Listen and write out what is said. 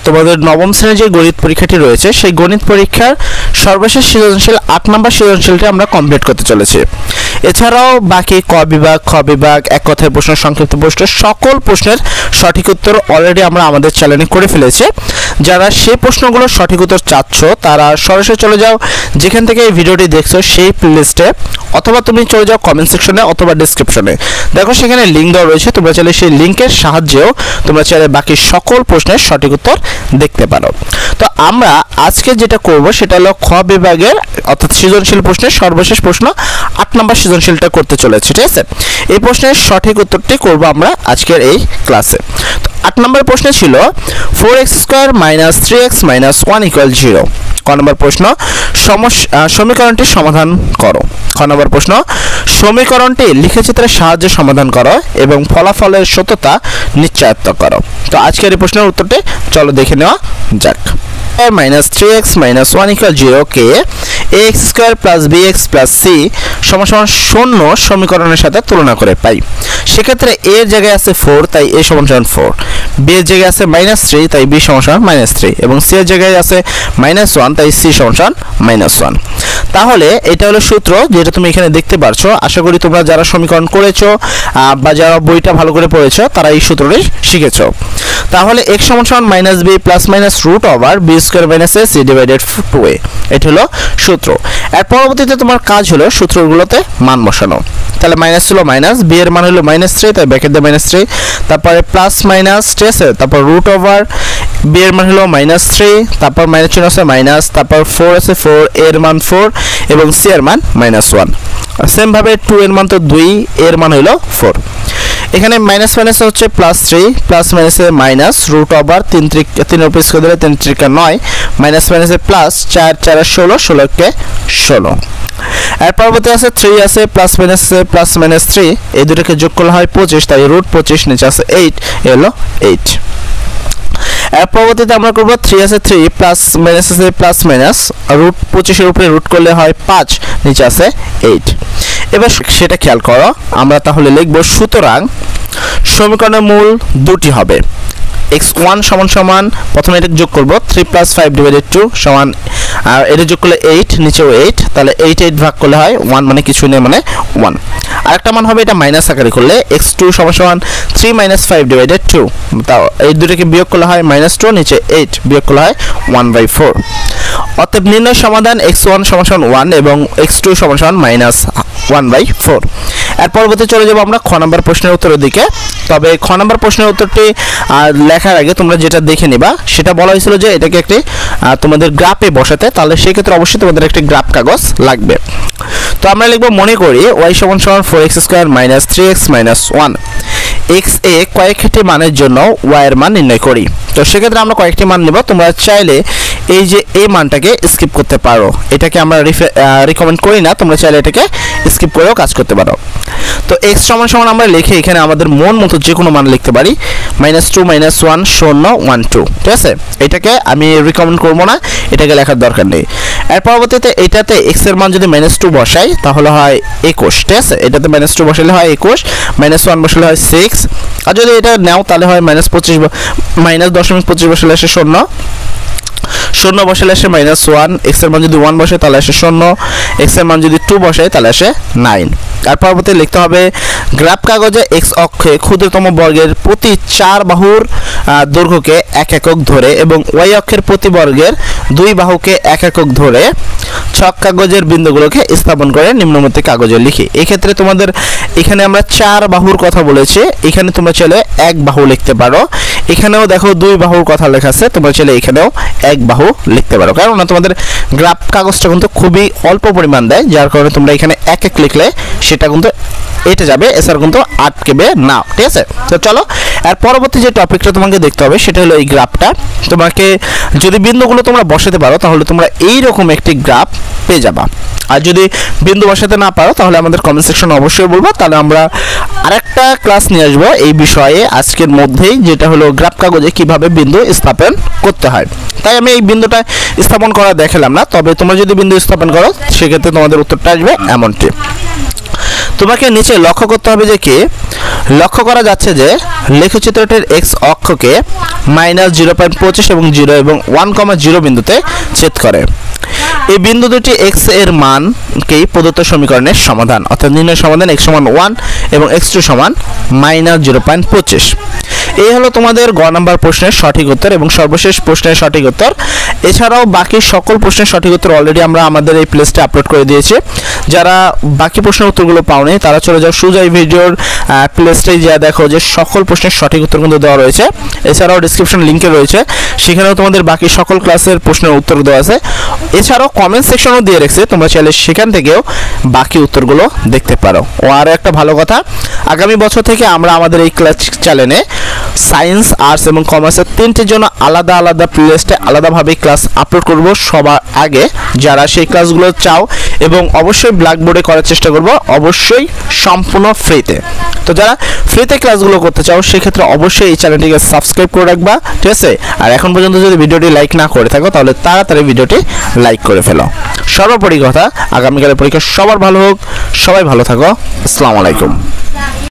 তোমাদের নবম শ্রেণীর যে গণিত পরীক্ষাটি রয়েছে সেই গণিত পরীক্ষার সর্বশেষ সৃজনশীল 8 নম্বর সৃজনশীলটি আমরা কমপ্লিট করতে চলেছি। এছাড়াও বাকি ক বিভাগ, খ বিভাগ, এক কথায় প্রশ্ন, সংক্ষিপ্ত প্রশ্ন সকল প্রশ্নের সঠিক উত্তর অলরেডি আমরা আমাদের চ্যানেলে করে ফেলেছি। যারা সেই প্রশ্নগুলোর সঠিক উত্তর চাচ্ছ তারা সরাসরি চলে যাও যেখান থেকে এই ভিডিওটি দেখছো সেই প্লেলিস্টে, অথবা তুমি চলে যাও কমেন্ট সেকশনে অথবা ডেসক্রিপশনে, দেখো সেখানে লিঙ্ক দেওয়া রয়েছে। তোমরা চাইলে সেই লিঙ্কের সাহায্যেও তোমরা চাইলে বাকি সকল প্রশ্নের সঠিক উত্তর দেখতে পারো। তো আমরা আজকে যেটা করব সেটা হলো খ বিভাগের অর্থাৎ সৃজনশীল প্রশ্নের সর্বশেষ প্রশ্ন 8 নম্বর সৃজনশীলটা করতে চলেছে, ঠিক আছে। এই প্রশ্নের সঠিক উত্তরটি করব আমরা আজকের এই ক্লাসে। তো 8 নম্বর প্রশ্ন ছিল 4x² - 3x - 1 = 0। ক নম্বর প্রশ্ন সমীকরণটি সমাধান করো। খ নম্বর প্রশ্ন সমীকরণটি লিখচিত্রের সাহায্যে সমাধান করো এবং ফলাফলের সত্যতা নিশ্চয়তা করো। তো আজকের এই প্রশ্নের উত্তরটি চলো দেখে নেওয়া যাক। -3x - 1 = 0 কে ax² + bx + c = 0 সমীকরণের সাথে তুলনা করে পাই। সেক্ষেত্রে a এর জায়গায় আছে 4 তাই a = 4, b এর জায়গায় আছে -3 তাই b = -3 এবং c এর জায়গায় আছে -1 তাই c = -1। তাহলে এটা হলো সূত্র যেটা তুমি এখানে দেখতে পারছো। আশা করি তোমরা যারা সমীকরণ করেছো বা যারা বইটা ভালো করে পড়েছো তারা এই সূত্রটি শিখেছো। তাহলে x = -b ± √b² - ac / 2a, এটা হলো সূত্র। এর পরবর্তীতে তোমার কাজ হলো সূত্রগুলোতে মান বসানো। তাহলে মাইনাস ছিল মাইনাস, বি এর মান হলো -3 তাই ব্র্যাকেট দিয়ে -3, তারপরে প্লাস মাইনাস, ঠিক আছে, তারপর √ বি এর মান হলো -3, তারপর মাইনাস চিহ্ন আছে মাইনাস, তারপর 4 আছে 4, এর মান 4 এবং সি এর মান -1। সেম ভাবে 2 এর মান তো 2, এর মান হলো 4। এখানে মাইনাস মাইনাস হচ্ছে +3, প্লাস মাইনাসে মাইনাস, √3 3 উপর স্কয়ার দিলে 3 × 9, মাইনাস মাইনাসে প্লাস, 4 4 16, 16 কে 16। এর পরবর্তী আছে 3 আছে, প্লাস মাইনাসে প্লাস -3, এই দুটোকে যোগ করলে হয় 25 তাই √25, নিচে আছে 8, এলো 8। এর পরবর্তীতে আমরা করব 3 আছে 3, প্লাস মাইনাস আছে প্লাস মাইনাস, √25 এর উপরে রুট করলে হয় 5, নিচে আছে 8। এবার সেটা খেয়াল করো, আমরা তাহলে লিখব সুতরাং সমীকরণের মূল দুটি হবে। x1 = প্রথমে এটা যোগ করব 3 + 5 / 2 সমান, আর এটা যোগ করলে 8, নিচেও 8, তাহলে 8 8 ভাগ করলে হয় 1, মানে কিছু নেই মানে 1। আরেকটা মান হবে এটা মাইনাস আকারে করলে x2 = 3 - 5 / 2, তাও এই দুটোকে বিয়োগ করলে হয় -2, নিচে 8 বিয়োগ করলে হয় 1/4। অতএব নির্ণয় সমাধান x1 = 1 এবং x2 = -1/4। এর পরবর্তী চলে যাব আমরা খ নম্বর প্রশ্নের উত্তরের দিকে। তবে খ নম্বর প্রশ্নের উত্তরটি লেখার আগে তোমরা যেটা দেখে নিবা সেটা বলা হয়েছিল যে এটাকে একটি তোমাদের গ্রাফে বসাতে, তাহলে সেই ক্ষেত্রে অবশ্যই তোমাদের একটি গ্রাফ কাগজ লাগবে। তো আমরা লিখব মনে করি y = 4x² - 3x - 1, x এ কয়েকটি মানের জন্য y এর মান নির্ণয় করি। তো সেক্ষেত্রে আমরা কয়েকটি মান নেব। তোমরা চাইলে এই যে এই মানটাকে স্কিপ করতে পারো, এটাকে আমরা রিকমেন্ড করি না, তোমরা চাইলে এটাকে স্কিপ করেও কাজ করতে পারো। তো x = আমরা লিখে এখানে আমাদের মন মতো যে কোনো মান লিখতে পারি, -2 - 1 0 1 2, ঠিক আছে। এটাকে আমি রিকমেন্ড করব না, এটাকে লেখার দরকার নেই। এর পরবর্তীতে এটাতে x এর মান যদি -2 বসাই তাহলে হয় 21, ঠিক আছে। এটাতে -2 বসালে হয় 21, -1 বসালে হয় 6, আর যদি এটা নাও তাহলে হয় -0.25 বসালে আসে 0, 0 বসালে আসে -1, x এর মান যদি 1 বসে তাহলে আসে 0, x এর মান যদি 2 বসাই তাহলে আসে 9। তারপর পরবর্তী লিখতে হবে গ্রাফ কাগজে x অক্ষে ক্ষুদ্রতম বর্গের প্রতি 4 বাহুর দৈর্ঘ্যকে 1 একক ধরে এবং y অক্ষের প্রতি বর্গের 2 বাহুকে 1 একক ধরে ছক কাগজের বিন্দুগুলোকে স্থাপন করে নিম্নমুখী কাগজে লিখি। এই ক্ষেত্রে তোমাদের এখানে আমরা 4 বাহুর কথা বলেছি, এখানে তোমরা চাইলে 1 বাহু লিখতে পারো। এখানেও দেখো 2 বাহুর কথা লেখা আছে, তোমরা চাইলে এখানেও 1 বাহু লিখতে পারো, কারণ তোমাদের গ্রাফ কাগজটা কিন্তু খুবই অল্প পরিমাণ দেয়, যার কারণে তোমরা এখানে 1 1 লিখলে সেটা কিন্তু এটা যাবে, এছাড়া কিন্তু আটকেবে না, ঠিক আছে। তো চলো আর পরবর্তী যে টপিকটা তোমাকে দেখতে হবে সেটা হলো এই গ্রাফটা। তোমাকে যদি বিন্দুগুলো তোমরা বসাতে পারো তাহলে তোমরা এই রকম একটি গ্রাফ পেয়ে যাবা। আর যদি বিন্দু বসাতে না পারো তাহলে আমাদের কমেন্ট সেকশনে অবশ্যই বলবো, তাহলে আমরা আরেকটা ক্লাস নিয়ে আসবো এই বিষয়ে আজকের মধ্যেই, যেটা হলো গ্রাফ কাগজে কিভাবে বিন্দু স্থাপন করতে হয়। তাই আমি এই বিন্দুটা স্থাপন করা দেখালাম না, তবে তোমরা যদি বিন্দু স্থাপন করো সেক্ষেত্রে তোমাদের উত্তরটা আসবে এমনটি। তোমাকে নিচে লক্ষ্য করতে হবে যে কি লক্ষ্য করা যাচ্ছে যে লেখচিত্রটির এক্স অক্ষকে -0.25 এবং 0 এবং 1,0 বিন্দুতে ছেদ করে। এই বিন্দু দুটি এক্স এর মানকেই প্রদত্ত সমীকরণের সমাধান, অর্থাৎ নির্ণয় সমাধান x = 1 এবং x2 = -0.25। এই হলো তোমাদের গ নাম্বার প্রশ্নের সঠিক উত্তর এবং সর্বশেষ প্রশ্নের সঠিক উত্তর। এছাড়াও বাকি সকল প্রশ্নের সঠিক উত্তর অলরেডি আমরা আমাদের এই প্লেলিস্টে আপলোড করে দিয়েছি। যারা বাকি প্রশ্নের উত্তরগুলো পাওনি তারা চলে যাও সোজা এই ভিডিওর প্লেলিস্টে যা দেখো যে সকল প্রশ্নের সঠিক উত্তর কিন্তু দেওয়া রয়েছে। এছাড়াও ডেসক্রিপশন লিংকে রয়েছে, সেখানেও তোমাদের বাকি সকল ক্লাসের প্রশ্নের উত্তর দেওয়া আছে। এছাড়াও কমেন্ট সেকশনও দিয়ে রেখেছে, তোমরা চাইলে সেখান থেকেও বাকি উত্তরগুলো দেখতে পারো। ও আরও একটা ভালো কথা, আগামী বছর থেকে আমরা আমাদের এই ক্লাস চ্যানেলে সায়েন্স, আর্টস এবং কমার্সের তিনটির জন্য আলাদা আলাদা প্লেলিস্টে আলাদাভাবে ক্লাস আপলোড করব সবার আগে। যারা সেই ক্লাসগুলো চাও এবং অবশ্যই ব্ল্যাকবোর্ডে করার চেষ্টা করব, অবশ্যই সম্পূর্ণ ফ্রিতে। তো যারা ফ্রিতে ক্লাসগুলো করতে চাও সেক্ষেত্রে অবশ্যই এই চ্যানেলটিকে সাবস্ক্রাইব করে রাখবা, ঠিক আছে? আর এখন পর্যন্ত যদি ভিডিওটি লাইক না করে থাকো তাহলে তাড়াতাড়ি ভিডিওটি লাইক করে ফেলো। সর্বোপরি কথা, আগামীকালের পরীক্ষা সবার ভালো হোক, সবাই ভালো থাকো। আসসালামু আলাইকুম।